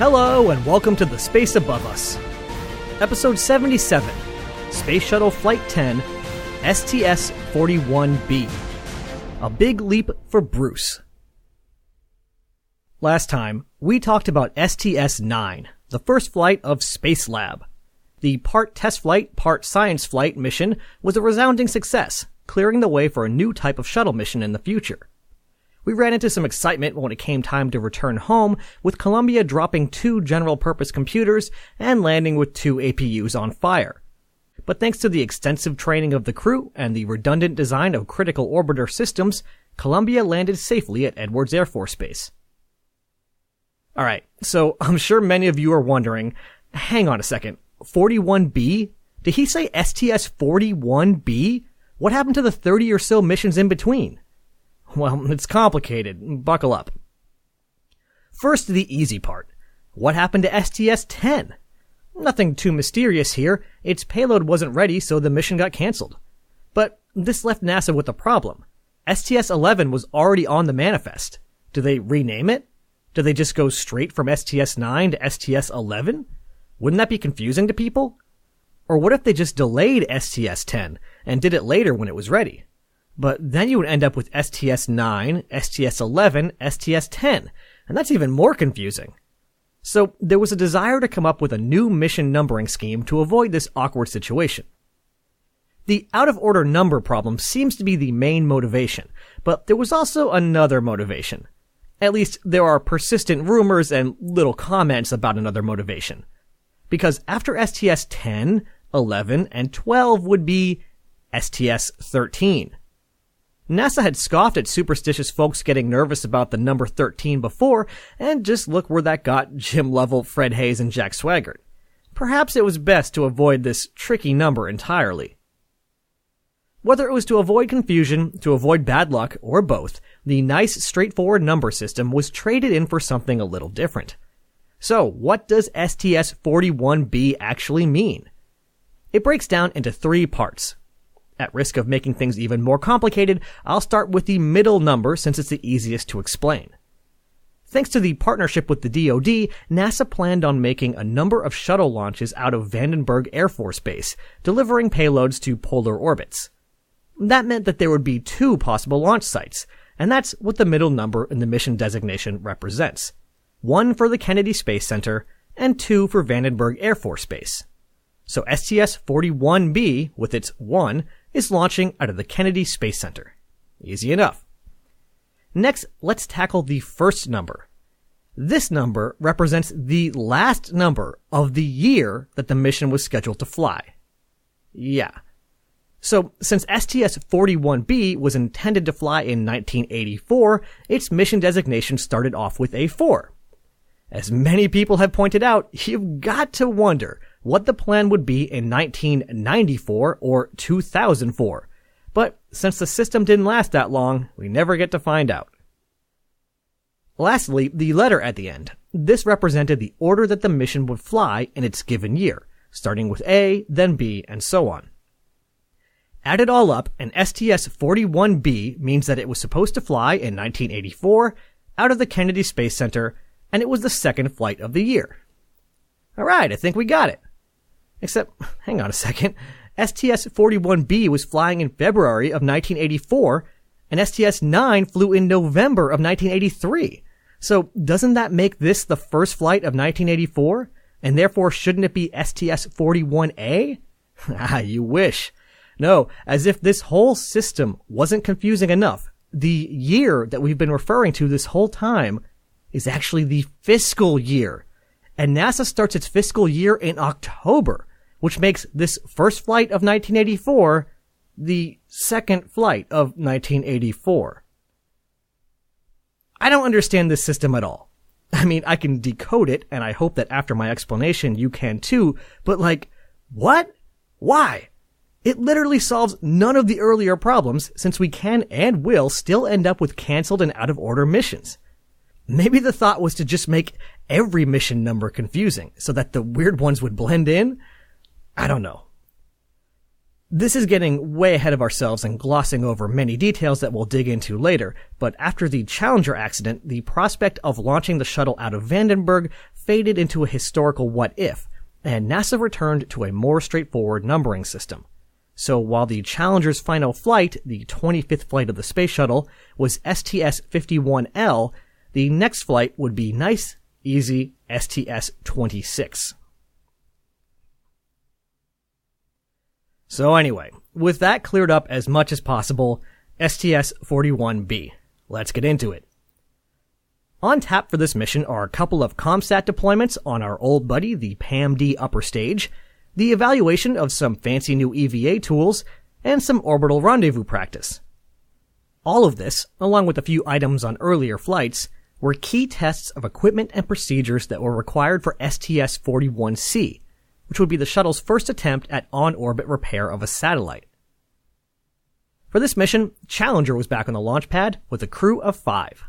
Hello and welcome to The Space Above Us. Episode 77, Space Shuttle Flight 10, STS-41B. A big leap for Bruce. Last time, we talked about STS-9, the first flight of Space Lab. The part test flight, part science flight mission was a resounding success, clearing the way for a new type of shuttle mission in the future. We ran into some excitement when it came time to return home, with Columbia dropping 2 general-purpose computers and landing with 2 APUs on fire. But thanks to the extensive training of the crew and the redundant design of critical orbiter systems, Columbia landed safely at Edwards Air Force Base. Alright, so I'm sure many of you are wondering, hang on a second, 41B? Did he say STS-41B? What happened to the 30 or so missions in between? Well, it's complicated. Buckle up. First, the easy part. What happened to STS-10? Nothing too mysterious here. Its payload wasn't ready, so the mission got cancelled. But this left NASA with a problem. STS-11 was already on the manifest. Do they rename it? Do they just go straight from STS-9 to STS-11? Wouldn't that be confusing to people? Or what if they just delayed STS-10 and did it later when it was ready? But then you would end up with STS-9, STS-11, STS-10, and that's even more confusing. So there was a desire to come up with a new mission numbering scheme to avoid this awkward situation. The out-of-order number problem seems to be the main motivation, but there was also another motivation. At least there are persistent rumors and little comments about another motivation. Because after STS-10, 11, and 12 would be STS-13. NASA had scoffed at superstitious folks getting nervous about the number 13 before, and just look where that got Jim Lovell, Fred Hayes, and Jack Swigert. Perhaps it was best to avoid this tricky number entirely. Whether it was to avoid confusion, to avoid bad luck, or both, the nice, straightforward number system was traded in for something a little different. So, what does STS-41B actually mean? It breaks down into 3 parts. At risk of making things even more complicated, I'll start with the middle number since it's the easiest to explain. Thanks to the partnership with the DoD, NASA planned on making a number of shuttle launches out of Vandenberg Air Force Base, delivering payloads to polar orbits. That meant that there would be 2 possible launch sites, and that's what the middle number in the mission designation represents. 1 for the Kennedy Space Center, and 2 for Vandenberg Air Force Base. So STS-41B, with its 1, is launching out of the Kennedy Space Center. Easy enough. Next, let's tackle the first number. This number represents the last number of the year that the mission was scheduled to fly. Yeah. So, since STS-41B was intended to fly in 1984, its mission designation started off with a 4. As many people have pointed out, you've got to wonder what the plan would be in 1994 or 2004. But since the system didn't last that long, we never get to find out. Lastly, the letter at the end. This represented the order that the mission would fly in its given year, starting with A, then B, and so on. Add it all up, and STS-41B means that it was supposed to fly in 1984 out of the Kennedy Space Center, and it was the second flight of the year. Alright, I think we got it. Except, hang on a second, STS-41B was flying in February of 1984, and STS-9 flew in November of 1983. So doesn't that make this the first flight of 1984? And therefore shouldn't it be STS-41A? Ah, you wish. No, as if this whole system wasn't confusing enough, the year that we've been referring to this whole time is actually the fiscal year. And NASA starts its fiscal year in October, which makes this first flight of 1984 the second flight of 1984. I don't understand this system at all. I mean, I can decode it, and I hope that after my explanation you can too, but what? Why? It literally solves none of the earlier problems, since we can and will still end up with cancelled and out-of-order missions. Maybe the thought was to just make every mission number confusing, so that the weird ones would blend in? I don't know. This is getting way ahead of ourselves and glossing over many details that we'll dig into later, but after the Challenger accident, the prospect of launching the shuttle out of Vandenberg faded into a historical what-if, and NASA returned to a more straightforward numbering system. So while the Challenger's final flight, the 25th flight of the space shuttle, was STS-41L, the next flight would be nice, easy STS-26. So anyway, with that cleared up as much as possible, STS-41B. Let's get into it. On tap for this mission are a couple of ComSat deployments on our old buddy, the PAM-D upper stage, the evaluation of some fancy new EVA tools, and some orbital rendezvous practice. All of this, along with a few items on earlier flights, were key tests of equipment and procedures that were required for STS-41C, which would be the shuttle's first attempt at on-orbit repair of a satellite. For this mission, Challenger was back on the launch pad with a crew of 5.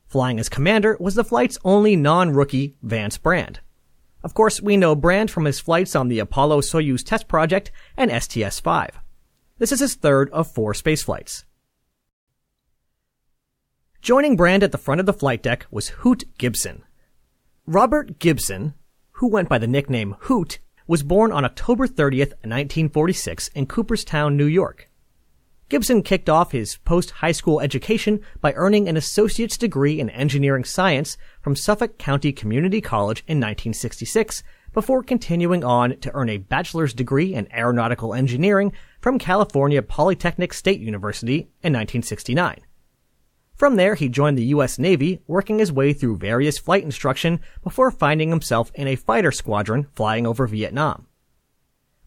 Flying as commander was the flight's only non-rookie, Vance Brand. Of course, we know Brand from his flights on the Apollo-Soyuz test project and STS-5. This is his third of 4 space flights. Joining Brand at the front of the flight deck was Hoot Gibson. Robert Gibson, who went by the nickname Hoot, was born on October 30th, 1946 in Cooperstown, New York. Gibson kicked off his post-high school education by earning an associate's degree in engineering science from Suffolk County Community College in 1966, before continuing on to earn a bachelor's degree in aeronautical engineering from California Polytechnic State University in 1969. From there, he joined the U.S. Navy, working his way through various flight instruction before finding himself in a fighter squadron flying over Vietnam.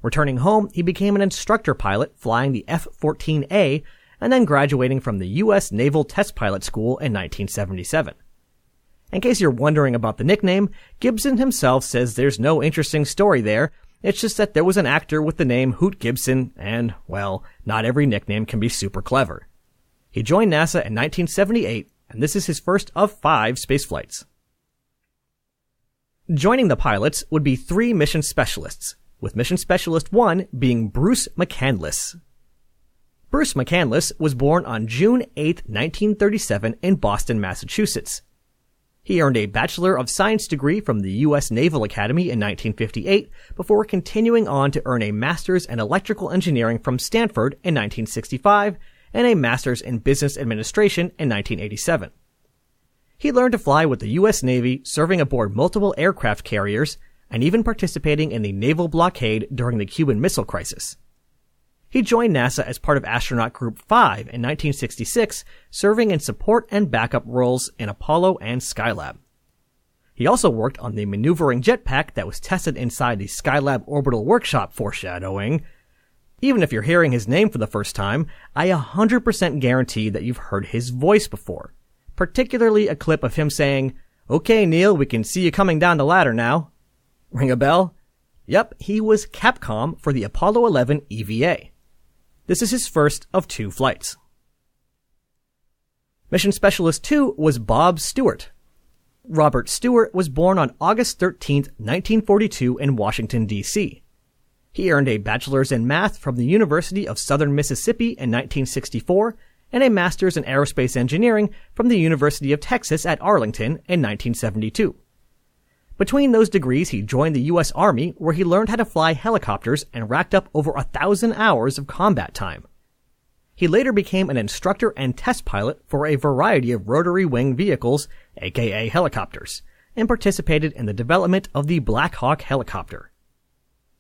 Returning home, he became an instructor pilot flying the F-14A and then graduating from the U.S. Naval Test Pilot School in 1977. In case you're wondering about the nickname, Gibson himself says there's no interesting story there. It's just that there was an actor with the name Hoot Gibson, and, well, not every nickname can be super clever. He joined NASA in 1978, and this is his first of 5 space flights. Joining the pilots would be 3 mission specialists, with Mission Specialist 1 being Bruce McCandless. Bruce McCandless was born on June 8, 1937 in Boston, Massachusetts. He earned a Bachelor of Science degree from the U.S. Naval Academy in 1958 before continuing on to earn a Master's in Electrical Engineering from Stanford in 1965 and a Master's in Business Administration in 1987. He learned to fly with the U.S. Navy, serving aboard multiple aircraft carriers, and even participating in the naval blockade during the Cuban Missile Crisis. He joined NASA as part of Astronaut Group 5 in 1966, serving in support and backup roles in Apollo and Skylab. He also worked on the maneuvering jetpack that was tested inside the Skylab Orbital Workshop, foreshadowing. Even if you're hearing his name for the first time, I 100% guarantee that you've heard his voice before, particularly a clip of him saying, "Okay, Neil, we can see you coming down the ladder now." Ring a bell? Yep, he was Capcom for the Apollo 11 EVA. This is his first of 2 flights. Mission Specialist 2 was Bob Stewart. Robert Stewart was born on August 13, 1942 in Washington, D.C. He earned a bachelor's in math from the University of Southern Mississippi in 1964 and a master's in aerospace engineering from the University of Texas at Arlington in 1972. Between those degrees, he joined the U.S. Army, where he learned how to fly helicopters and racked up over 1,000 hours of combat time. He later became an instructor and test pilot for a variety of rotary wing vehicles, aka helicopters, and participated in the development of the Black Hawk helicopter.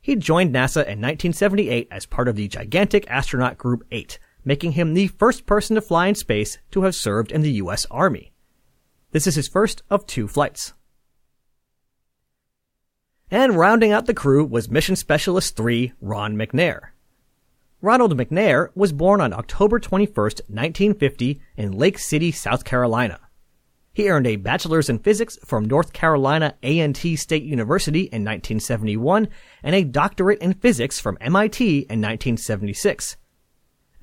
He joined NASA in 1978 as part of the gigantic astronaut Group 8, making him the first person to fly in space to have served in the U.S. Army. This is his first of 2 flights. And rounding out the crew was Mission Specialist 3, Ron McNair. Ronald McNair was born on October 21st, 1950 in Lake City, South Carolina. He earned a bachelor's in physics from North Carolina A&T State University in 1971 and a doctorate in physics from MIT in 1976.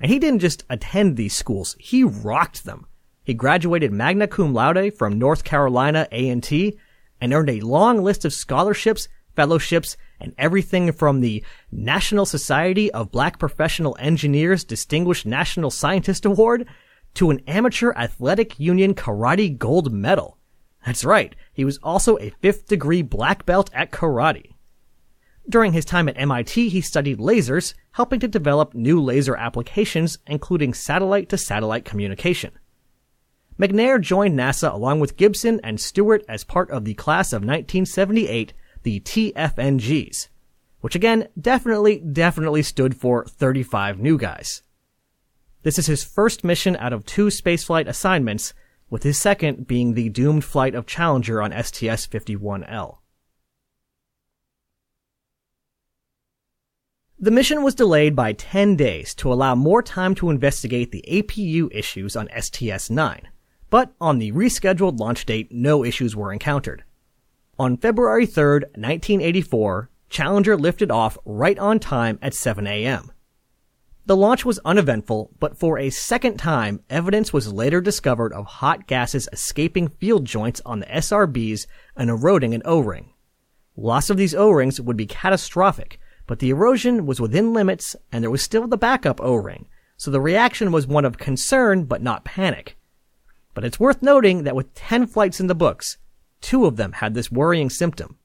And he didn't just attend these schools, he rocked them. He graduated magna cum laude from North Carolina A&T and earned a long list of scholarships, fellowships, and everything from the National Society of Black Professional Engineers Distinguished National Scientist Award to an Amateur Athletic Union Karate Gold Medal. That's right, he was also a 5th degree black belt at karate. During his time at MIT, he studied lasers, helping to develop new laser applications, including satellite-to-satellite communication. McNair joined NASA along with Gibson and Stewart as part of the class of 1978, the TFNGs, which again definitely stood for 35 new guys. This is his first mission out of 2 spaceflight assignments, with his second being the doomed flight of Challenger on STS-41L. The mission was delayed by 10 days to allow more time to investigate the APU issues on STS-9, but on the rescheduled launch date, no issues were encountered. On February 3, 1984, Challenger lifted off right on time at 7 a.m. The launch was uneventful, but for a second time, evidence was later discovered of hot gases escaping field joints on the SRBs and eroding an O-ring. Loss of these O-rings would be catastrophic, but the erosion was within limits and there was still the backup O-ring, so the reaction was one of concern but not panic. But it's worth noting that with 10 flights in the books, 2 of them had this worrying symptom.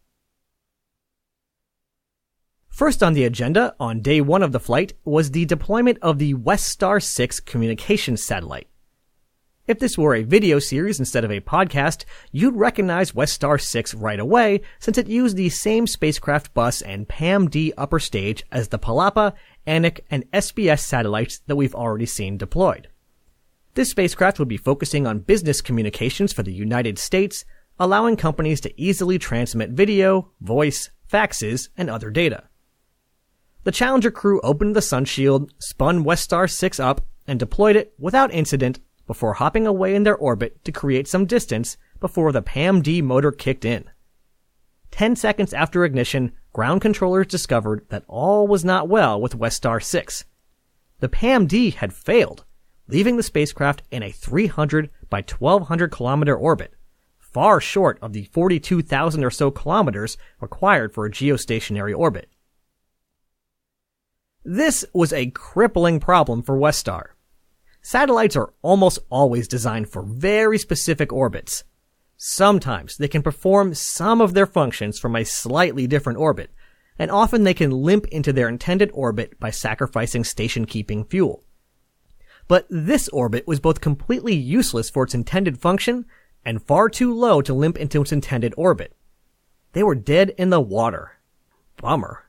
First on the agenda, on day 1 of the flight, was the deployment of the WestStar 6 communications satellite. If this were a video series instead of a podcast, you'd recognize WestStar 6 right away, since it used the same spacecraft bus and PAM-D upper stage as the Palapa, Anik, and SBS satellites that we've already seen deployed. This spacecraft would be focusing on business communications for the United States, allowing companies to easily transmit video, voice, faxes, and other data. The Challenger crew opened the sunshield, spun WestStar 6 up, and deployed it without incident before hopping away in their orbit to create some distance before the PAM-D motor kicked in. 10 seconds after ignition, ground controllers discovered that all was not well with WestStar 6. The PAM-D had failed, leaving the spacecraft in a 300 by 1200 kilometer orbit, far short of the 42,000 or so kilometers required for a geostationary orbit. This was a crippling problem for WestStar. Satellites are almost always designed for very specific orbits. Sometimes they can perform some of their functions from a slightly different orbit, and often they can limp into their intended orbit by sacrificing station-keeping fuel. But this orbit was both completely useless for its intended function and far too low to limp into its intended orbit. They were dead in the water. Bummer.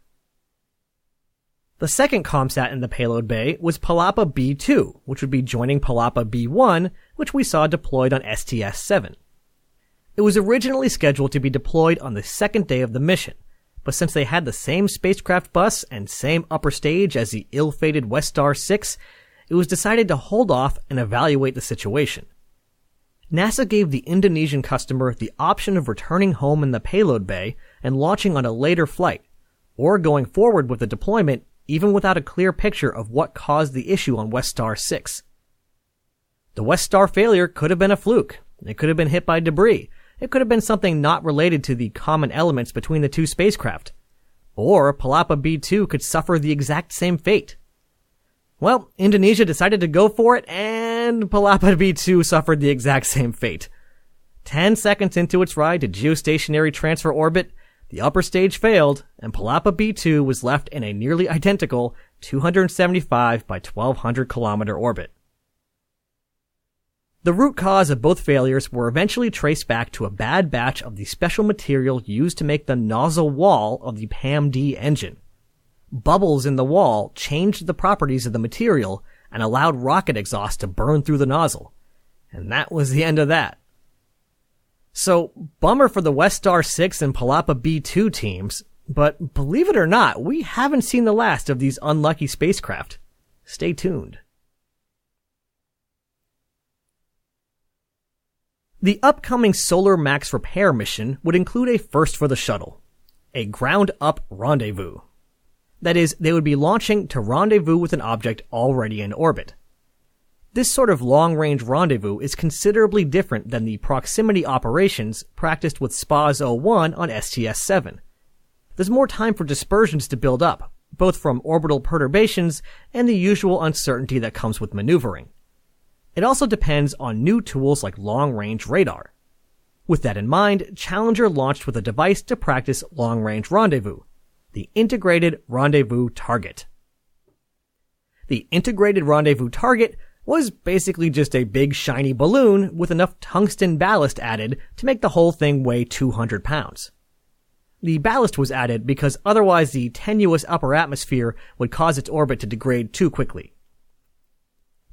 The second ComSat in the payload bay was Palapa B2, which would be joining Palapa B1, which we saw deployed on STS-7. It was originally scheduled to be deployed on the second day of the mission, but since they had the same spacecraft bus and same upper stage as the ill-fated WestStar 6, it was decided to hold off and evaluate the situation. NASA gave the Indonesian customer the option of returning home in the payload bay and launching on a later flight, or going forward with the deployment even without a clear picture of what caused the issue on WestStar 6. The WestStar failure could have been a fluke. It could have been hit by debris. It could have been something not related to the common elements between the 2 spacecraft. Or Palapa B2 could suffer the exact same fate. Well, Indonesia decided to go for it, and Palapa B2 suffered the exact same fate. 10 seconds into its ride to geostationary transfer orbit, the upper stage failed, and Palapa B2 was left in a nearly identical 275 by 1200 kilometer orbit. The root cause of both failures were eventually traced back to a bad batch of the special material used to make the nozzle wall of the PAM-D engine. Bubbles in the wall changed the properties of the material and allowed rocket exhaust to burn through the nozzle. And that was the end of that. So, bummer for the WestStar 6 and Palapa B2 teams, but believe it or not, we haven't seen the last of these unlucky spacecraft. Stay tuned. The upcoming Solar Max repair mission would include a first for the shuttle, a ground-up rendezvous. That is, they would be launching to rendezvous with an object already in orbit. This sort of long-range rendezvous is considerably different than the proximity operations practiced with SPOS-01 on STS-7. There's more time for dispersions to build up, both from orbital perturbations and the usual uncertainty that comes with maneuvering. It also depends on new tools like long-range radar. With that in mind, Challenger launched with a device to practice long-range rendezvous, the Integrated Rendezvous Target. The Integrated Rendezvous Target was basically just a big shiny balloon with enough tungsten ballast added to make the whole thing weigh 200 pounds. The ballast was added because otherwise the tenuous upper atmosphere would cause its orbit to degrade too quickly.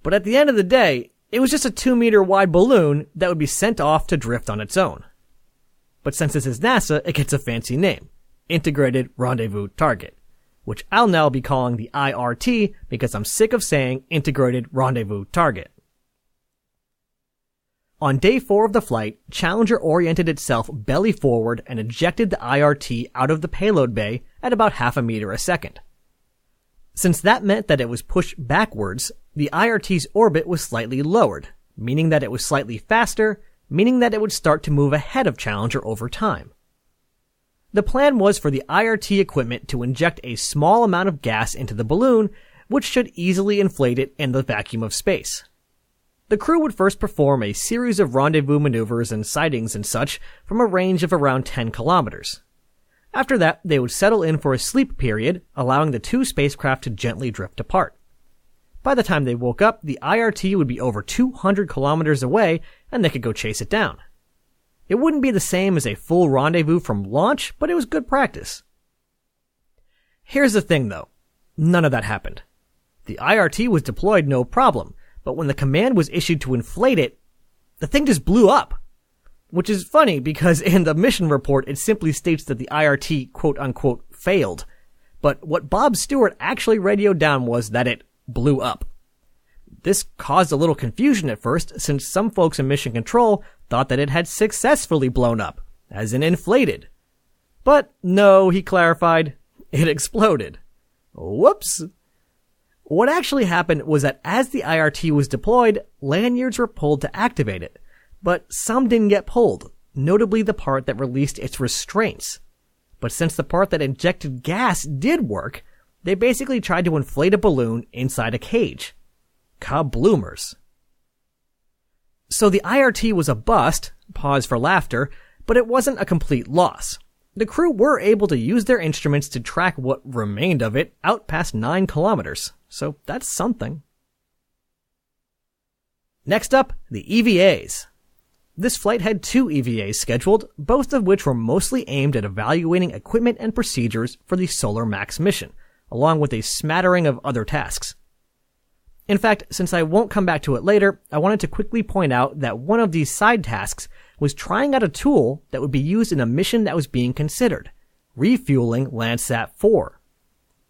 But at the end of the day, it was just a 2-meter wide balloon that would be sent off to drift on its own. But since this is NASA, it gets a fancy name, Integrated Rendezvous Target, which I'll now be calling the IRT because I'm sick of saying Integrated Rendezvous Target. On day 4 of the flight, Challenger oriented itself belly forward and ejected the IRT out of the payload bay at about half a meter a second. Since that meant that it was pushed backwards, the IRT's orbit was slightly lowered, meaning that it was slightly faster, meaning that it would start to move ahead of Challenger over time. The plan was for the IRT equipment to inject a small amount of gas into the balloon, which should easily inflate it in the vacuum of space. The crew would first perform a series of rendezvous maneuvers and sightings and such from a range of around 10 kilometers. After that, they would settle in for a sleep period, allowing the two spacecraft to gently drift apart. By the time they woke up, the IRT would be over 200 kilometers away, and they could go chase it down. It wouldn't be the same as a full rendezvous from launch, but it was good practice. Here's the thing though. None of that happened. The IRT was deployed no problem, but when the command was issued to inflate it, the thing just blew up. Which is funny because in the mission report it simply states that the IRT quote-unquote failed. But what Bob Stewart actually radioed down was that it blew up. This caused a little confusion at first, since some folks in Mission Control thought that it had successfully blown up, as in inflated. But no, he clarified, it exploded. Whoops! What actually happened was that as the IRT was deployed, lanyards were pulled to activate it, but some didn't get pulled, notably the part that released its restraints. But since the part that injected gas did work, they basically tried to inflate a balloon inside a cage. Kabloomers. So the IRT was a bust, pause for laughter, but it wasn't a complete loss. The crew were able to use their instruments to track what remained of it out past 9 kilometers, so that's something. Next up, the EVAs. This flight had 2 EVAs scheduled, both of which were mostly aimed at evaluating equipment and procedures for the Solar Max mission, along with a smattering of other tasks. In fact, since I won't come back to it later, I wanted to quickly point out that one of these side tasks was trying out a tool that would be used in a mission that was being considered, refueling Landsat 4.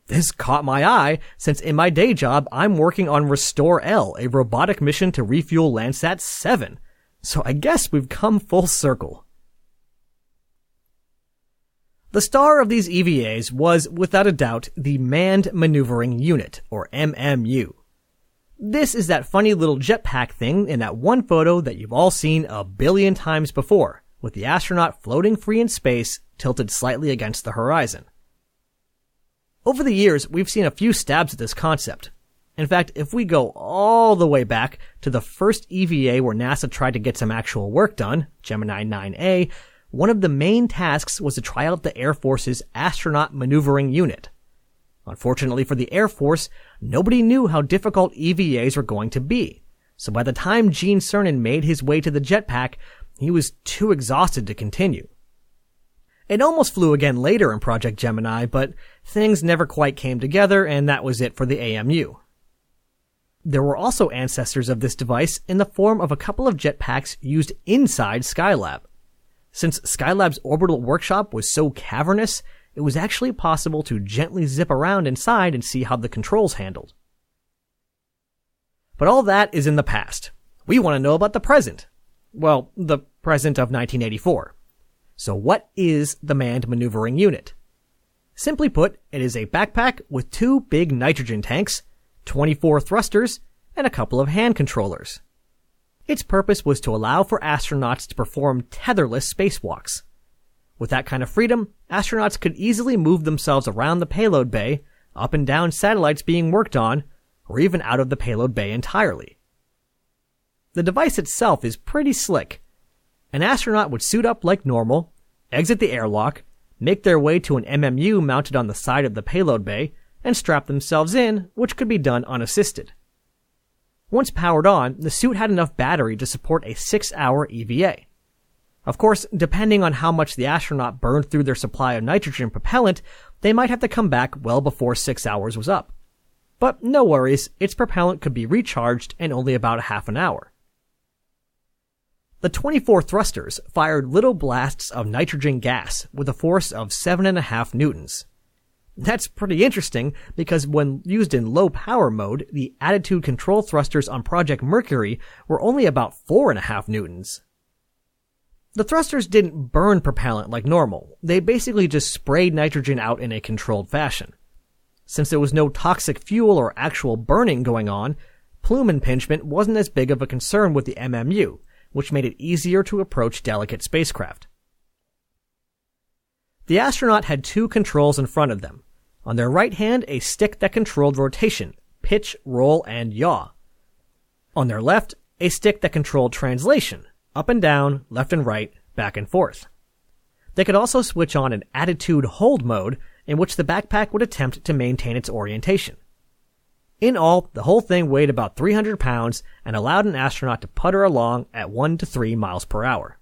This caught my eye, since in my day job I'm working on Restore L, a robotic mission to refuel Landsat 7, so I guess we've come full circle. The star of these EVAs was, without a doubt, the Manned Maneuvering Unit, or MMU. This is that funny little jetpack thing in that one photo that you've all seen a billion times before, with the astronaut floating free in space, tilted slightly against the horizon. Over the years, we've seen a few stabs at this concept. In fact, if we go all the way back to the first EVA where NASA tried to get some actual work done, Gemini 9A, one of the main tasks was to try out the Air Force's Astronaut Maneuvering Unit. Unfortunately for the Air Force, nobody knew how difficult EVAs were going to be, so by the time Gene Cernan made his way to the jetpack, he was too exhausted to continue. It almost flew again later in Project Gemini, but things never quite came together, and that was it for the AMU. There were also ancestors of this device in the form of a couple of jetpacks used inside Skylab. Since Skylab's orbital workshop was so cavernous, it was actually possible to gently zip around inside and see how the controls handled. But all that is in the past. We want to know about the present. Well, the present of 1984. So what is the Manned Maneuvering Unit? Simply put, it is a backpack with 2 big nitrogen tanks, 24 thrusters, and a couple of hand controllers. Its purpose was to allow for astronauts to perform tetherless spacewalks. With that kind of freedom, astronauts could easily move themselves around the payload bay, up and down satellites being worked on, or even out of the payload bay entirely. The device itself is pretty slick. An astronaut would suit up like normal, exit the airlock, make their way to an MMU mounted on the side of the payload bay, and strap themselves in, which could be done unassisted. Once powered on, the suit had enough battery to support a 6-hour EVA. Of course, depending on how much the astronaut burned through their supply of nitrogen propellant, they might have to come back well before 6 hours was up. But no worries, its propellant could be recharged in only about half an hour. The 24 thrusters fired little blasts of nitrogen gas with a force of 7.5 newtons. That's pretty interesting because when used in low power mode, the attitude control thrusters on Project Mercury were only about 4.5 newtons. The thrusters didn't burn propellant like normal, they basically just sprayed nitrogen out in a controlled fashion. Since there was no toxic fuel or actual burning going on, plume impingement wasn't as big of a concern with the MMU, which made it easier to approach delicate spacecraft. The astronaut had two controls in front of them. On their right hand, a stick that controlled rotation, pitch, roll, and yaw. On their left, a stick that controlled translation, up and down, left and right, back and forth. They could also switch on an attitude hold mode, in which the backpack would attempt to maintain its orientation. In all, the whole thing weighed about 300 pounds and allowed an astronaut to putter along at 1 to 3 miles per hour.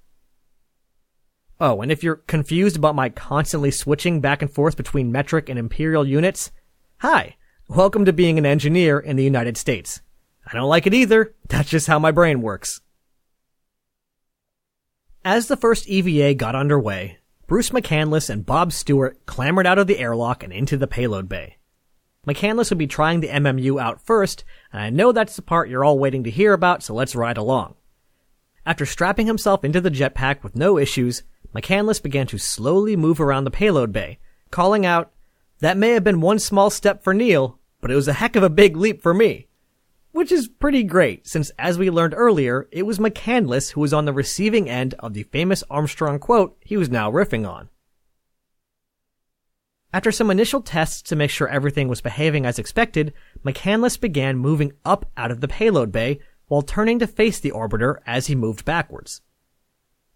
Oh, and if you're confused about my constantly switching back and forth between metric and imperial units, hi, welcome to being an engineer in the United States. I don't like it either, that's just how my brain works. As the first EVA got underway, Bruce McCandless and Bob Stewart clambered out of the airlock and into the payload bay. McCandless would be trying the MMU out first, and I know that's the part you're all waiting to hear about, so let's ride along. After strapping himself into the jetpack with no issues, McCandless began to slowly move around the payload bay, calling out, "That may have been one small step for Neil, but it was a heck of a big leap for me." Which is pretty great, since as we learned earlier, it was McCandless who was on the receiving end of the famous Armstrong quote he was now riffing on. After some initial tests to make sure everything was behaving as expected, McCandless began moving up out of the payload bay while turning to face the orbiter as he moved backwards.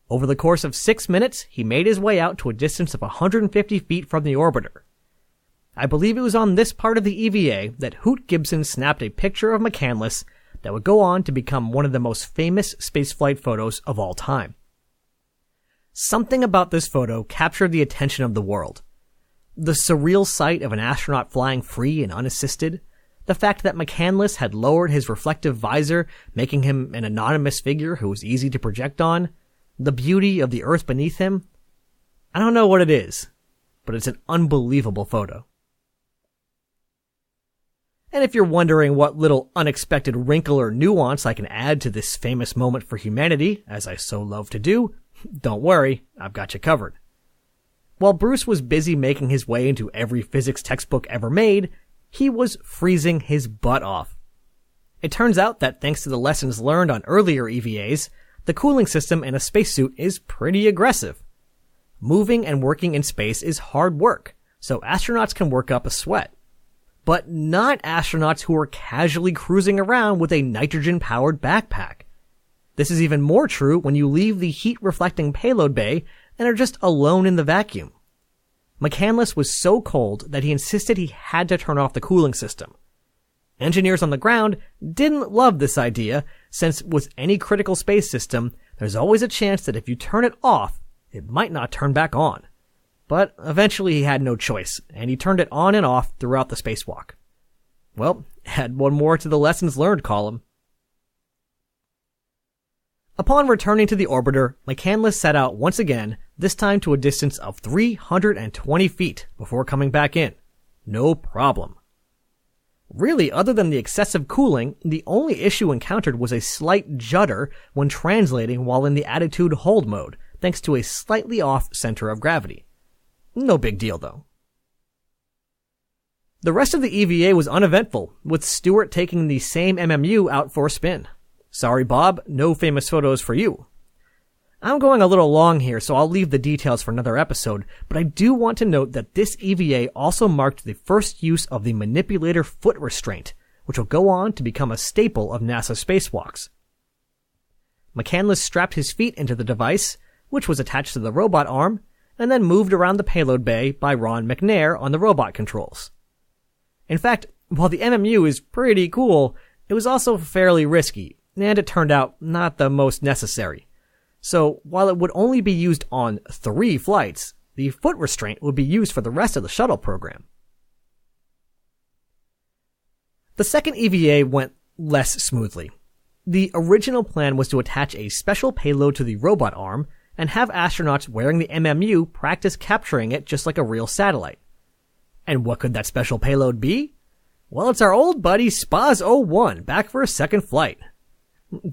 Over the course of 6 minutes, he made his way out to a distance of 150 feet from the orbiter. I believe it was on this part of the EVA that Hoot Gibson snapped a picture of McCandless that would go on to become one of the most famous spaceflight photos of all time. Something about this photo captured the attention of the world. The surreal sight of an astronaut flying free and unassisted, the fact that McCandless had lowered his reflective visor, making him an anonymous figure who was easy to project on, the beauty of the Earth beneath him. I don't know what it is, but it's an unbelievable photo. And if you're wondering what little unexpected wrinkle or nuance I can add to this famous moment for humanity, as I so love to do, don't worry, I've got you covered. While Bruce was busy making his way into every physics textbook ever made, he was freezing his butt off. It turns out that thanks to the lessons learned on earlier EVAs, the cooling system in a spacesuit is pretty aggressive. Moving and working in space is hard work, so astronauts can work up a sweat. But not astronauts who are casually cruising around with a nitrogen-powered backpack. This is even more true when you leave the heat-reflecting payload bay and are just alone in the vacuum. McCandless was so cold that he insisted he had to turn off the cooling system. Engineers on the ground didn't love this idea, since with any critical space system, there's always a chance that if you turn it off, it might not turn back on. But eventually he had no choice, and he turned it on and off throughout the spacewalk. Well, add one more to the lessons learned column. Upon returning to the orbiter, McCandless set out once again, this time to a distance of 320 feet before coming back in. No problem. Really, other than the excessive cooling, the only issue encountered was a slight judder when translating while in the attitude hold mode, thanks to a slightly off center of gravity. No big deal though. The rest of the EVA was uneventful, with Stewart taking the same MMU out for a spin. Sorry, Bob, no famous photos for you. I'm going a little long here, so I'll leave the details for another episode, but I do want to note that this EVA also marked the first use of the manipulator foot restraint, which will go on to become a staple of NASA spacewalks. McCandless strapped his feet into the device, which was attached to the robot arm, and then moved around the payload bay by Ron McNair on the robot controls. In fact, while the MMU is pretty cool, it was also fairly risky, and it turned out not the most necessary. So, while it would only be used on 3 flights, the foot restraint would be used for the rest of the shuttle program. The second EVA went less smoothly. The original plan was to attach a special payload to the robot arm and have astronauts wearing the MMU practice capturing it just like a real satellite. And what could that special payload be? Well, it's our old buddy STS-41 back for a second flight.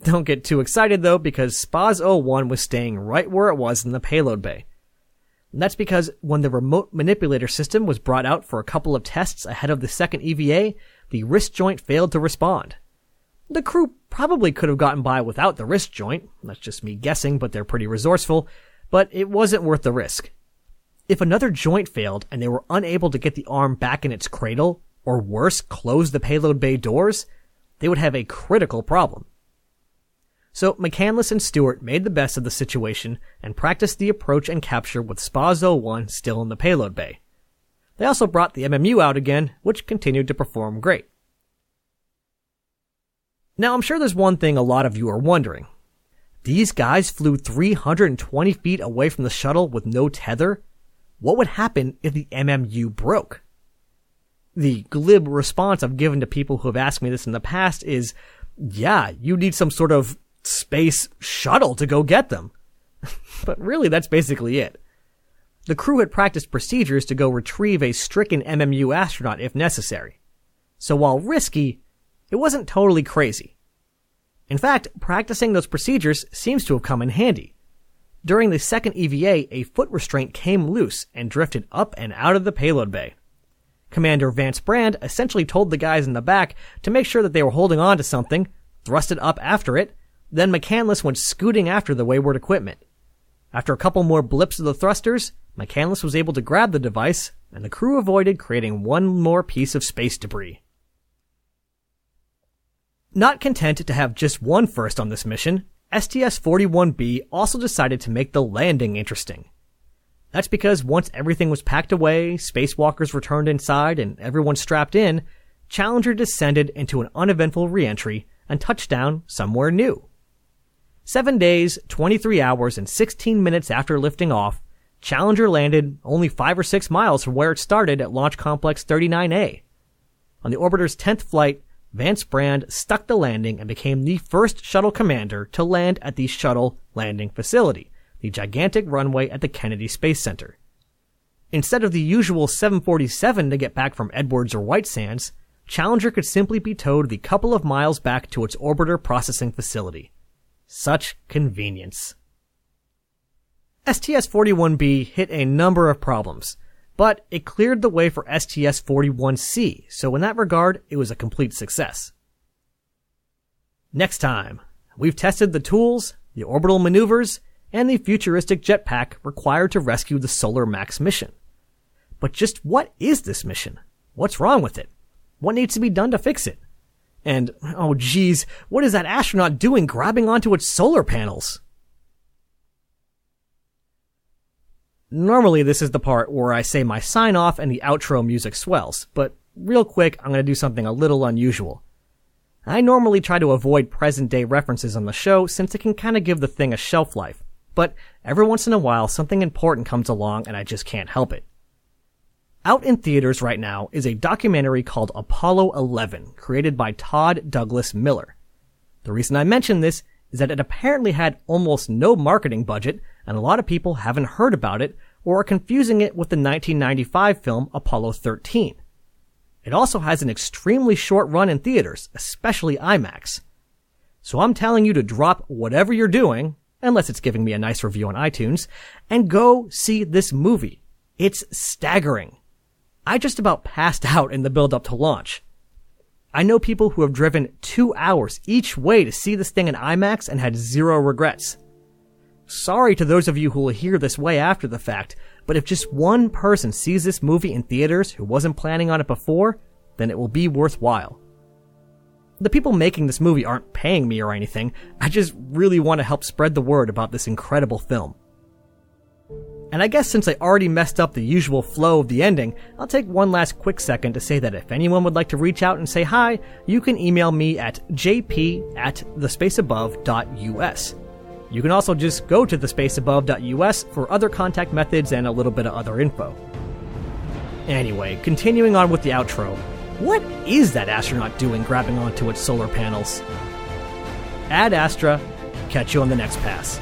Don't get too excited though, because STS-01 was staying right where it was in the payload bay. And that's because when the remote manipulator system was brought out for a couple of tests ahead of the second EVA, the wrist joint failed to respond. The crew probably could have gotten by without the wrist joint. That's just me guessing, but they're pretty resourceful. But it wasn't worth the risk. If another joint failed and they were unable to get the arm back in its cradle, or worse, close the payload bay doors, they would have a critical problem. So McCandless and Stewart made the best of the situation and practiced the approach and capture with STS-01 still in the payload bay. They also brought the MMU out again, which continued to perform great. Now, I'm sure there's one thing a lot of you are wondering. These guys flew 320 feet away from the shuttle with no tether? What would happen if the MMU broke? The glib response I've given to people who have asked me this in the past is, yeah, you need some sort of space shuttle to go get them. But really, that's basically it. The crew had practiced procedures to go retrieve a stricken MMU astronaut if necessary. So while risky, it wasn't totally crazy. In fact, practicing those procedures seems to have come in handy. During the second EVA, a foot restraint came loose and drifted up and out of the payload bay. Commander Vance Brand essentially told the guys in the back to make sure that they were holding on to something, thrust it up after it, then McCandless went scooting after the wayward equipment. After a couple more blips of the thrusters, McCandless was able to grab the device, and the crew avoided creating one more piece of space debris. Not content to have just one first on this mission, STS-41B also decided to make the landing interesting. That's because once everything was packed away, spacewalkers returned inside, and everyone strapped in, Challenger descended into an uneventful re-entry and touched down somewhere new. 7 days, 23 hours, and 16 minutes after lifting off, Challenger landed only 5 or 6 miles from where it started at Launch Complex 39A. On the orbiter's 10th flight, Vance Brand stuck the landing and became the first shuttle commander to land at the Shuttle Landing Facility, the gigantic runway at the Kennedy Space Center. Instead of the usual 747 to get back from Edwards or White Sands, Challenger could simply be towed the couple of miles back to its orbiter processing facility. Such convenience. STS-41B hit a number of problems, but it cleared the way for STS-41C, so in that regard, it was a complete success. Next time, we've tested the tools, the orbital maneuvers, and the futuristic jetpack required to rescue the Solar Max mission. But just what is this mission? What's wrong with it? What needs to be done to fix it? And, oh geez, what is that astronaut doing grabbing onto its solar panels? Normally this is the part where I say my sign off and the outro music swells, but real quick I'm going to do something a little unusual. I normally try to avoid present day references on the show since it can kind of give the thing a shelf life, but every once in a while something important comes along and I just can't help it. Out in theaters right now is a documentary called Apollo 11, created by Todd Douglas Miller. The reason I mention this is that it apparently had almost no marketing budget, and a lot of people haven't heard about it or are confusing it with the 1995 film Apollo 13. It also has an extremely short run in theaters, especially IMAX. So I'm telling you to drop whatever you're doing, unless it's giving me a nice review on iTunes, and go see this movie. It's staggering. I just about passed out in the build-up to launch. I know people who have driven 2 hours each way to see this thing in IMAX and had zero regrets. Sorry to those of you who will hear this way after the fact, but if just one person sees this movie in theaters who wasn't planning on it before, then it will be worthwhile. The people making this movie aren't paying me or anything, I just really want to help spread the word about this incredible film. And I guess since I already messed up the usual flow of the ending, I'll take one last quick second to say that if anyone would like to reach out and say hi, you can email me at jp@thespaceabove.us. You can also just go to thespaceabove.us for other contact methods and a little bit of other info. Anyway, continuing on with the outro. What is that astronaut doing grabbing onto its solar panels? Ad Astra, catch you on the next pass.